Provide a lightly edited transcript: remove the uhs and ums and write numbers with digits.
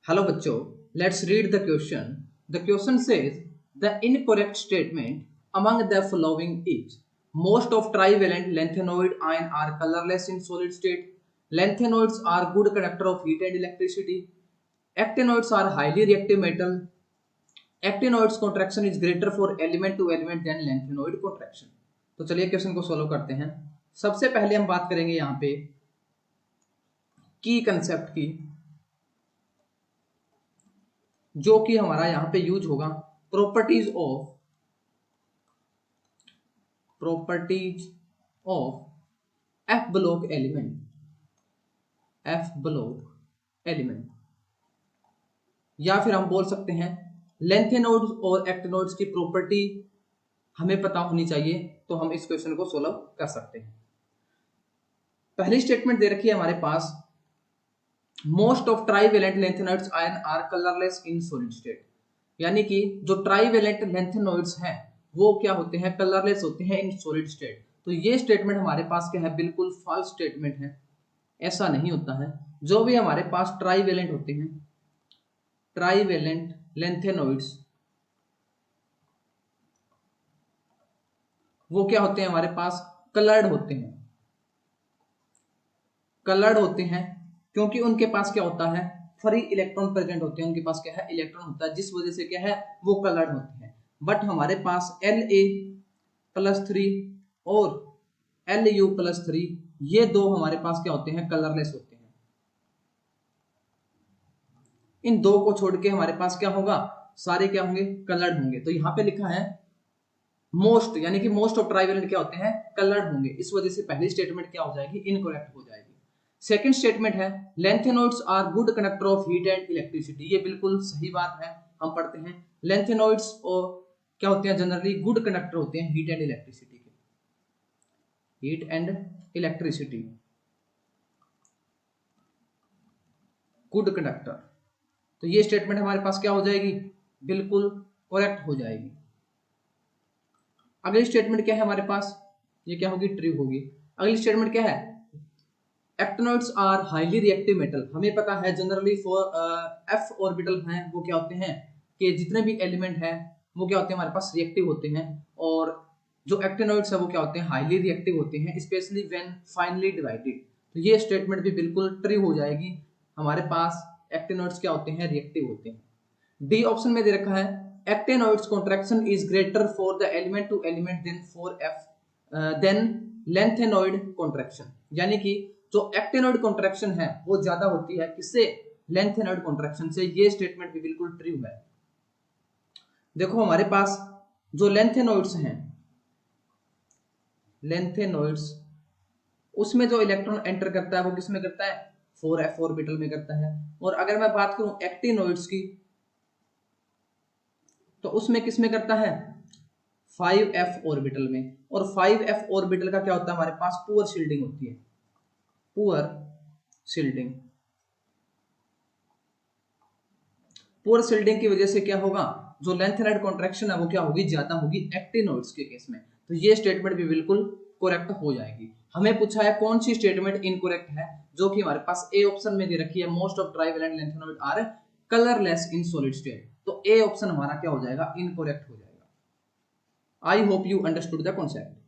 Hello बच्चों, let's read the question. The question says the incorrect statement among the following is most of trivalent lanthanoid ion are colorless in solid state. Lanthanoids are good conductor of heat and electricity. Actinoids are highly reactive metal. Actinoids contraction is greater for element to element than lanthanoid contraction. तो चलिए question को solve करते हैं। सबसे पहले हम बात करेंगे यहाँ पे की कंसेप्ट की, जो कि हमारा यहां पे यूज होगा properties of F block element, या फिर हम बोल सकते हैं लेंथेनोड्स और एक्टिनोड्स की प्रॉपर्टी हमें पता होनी चाहिए, तो हम इस क्वेश्चन को सॉल्व कर सकते हैं। पहली स्टेटमेंट दे रखी है हमारे पास, most of trivalent lanthanoids ion are colourless in solid state, यानी कि जो ट्राइवेलेंट लेंथेनोइड्स हैं वो क्या होते हैं, कलरलेस होते हैं इन सॉलिड स्टेट। तो ये स्टेटमेंट हमारे पास क्या है, बिल्कुल फॉल्स स्टेटमेंट है, ऐसा नहीं होता है। जो भी हमारे पास ट्राइवेलेंट होते हैं, ट्राइवेलेंट लेंथेनोइड्स, वो क्या होते हैं, हमारे पास कलर्ड होते हैं। कलर्ड होते हैं क्योंकि उनके पास क्या होता है, फ्री इलेक्ट्रॉन प्रेजेंट होते हैं, उनके पास क्या है, इलेक्ट्रॉन होता है, जिस वजह से क्या है, वो कलर्ड होते हैं। बट हमारे पास La+3 और Lu+3, ये दो हमारे पास क्या होते हैं, कलरलेस होते हैं। इन दो को छोड़ के हमारे पास क्या होगा, सारे क्या होंगे, कलर्ड होंगे। तो यहां पे लिखा है मोस्ट, यानी कि मोस्ट ऑफ ट्राइवेलेंट क्या होते हैं, कलर्ड होंगे। इस वजह से पहली स्टेटमेंट क्या हो जाएगी, इनकरेक्ट हो जाएगी। सेकंड स्टेटमेंट है lanthanoids are good conductor of heat and electricity, ये बिल्कुल सही बात है। हम पढ़ते हैं लेंथेनोइड्स और क्या होते हैं, जनरली गुड कंडक्टर होते हैं हीट एंड इलेक्ट्रिसिटी के, heat and electricity, good conductor. तो ये स्टेटमेंट हमारे पास क्या हो जाएगी, बिल्कुल करेक्ट हो जाएगी। अगली स्टेटमेंट क्या है हमारे पास, ये क्या होगी, ट्रू होगी। अगली स्टेटमेंट क्या है, actinoids are highly reactive metal. हमें पता है जनरली एफ ऑर्बिटल हैं वो क्या होते हैं, कि जितने भी एलिमेंट हैं वो क्या होते हैं, हमारे पास रिएक्टिव होते हैं। और जो एक्टिनोइड्स है वो क्या होते हैं, हाईली रिएक्टिव होते हैं, स्पेशली व्हेन फाइनली डिवाइडेड। तो ये स्टेटमेंट भी बिल्कुल ट्रू हो जाएगी। हमारे पास एक्टिनोइड्स क्या होते हैं, रिएक्टिव होते हैं। डी ऑप्शन में दे रखा है actinoids contraction is greater for the element to element than lanthanoid contraction, यानी कि जो एक्टिनोइड कॉन्ट्रैक्शन है वो ज्यादा होती है किससे, लेंथेनोइड कॉन्ट्रैक्शन से। ये स्टेटमेंट भी बिल्कुल ट्रू है। देखो हमारे पास जो लेंथेनोइड्स हैं, लेंथेनोइड्स, उसमें जो इलेक्ट्रॉन एंटर करता है वो किस में करता है, 4f ऑर्बिटल में करता है। और अगर मैं बात करूं एक्टिनोइड्स की, तो उसमें किस में करता है, 5f ऑर्बिटल में। और 5f ऑर्बिटल का क्या होता है, हमारे पास पुअर शील्डिंग होती है, पुअर शील्डिंग। पुअर शील्डिंग की वजह से क्या होगा, जो लेंथेनोइड कॉन्ट्रैक्शन है वो क्या होगी, ज्यादा होगी एक्टिनोइड्स के केस में। तो ये स्टेटमेंट भी बिल्कुल करेक्ट हो जाएगी। हमें पूछा है कौन सी स्टेटमेंट इनकरेक्ट है, जो कि हमारे पास ए ऑप्शन में दे रखी है, most of trivalent lanthanoid are colourless in solid state. तो ए ऑप्शन हमारा क्या हो जाएगा, इनकरेक्ट हो जाएगा। I hope you understood the concept.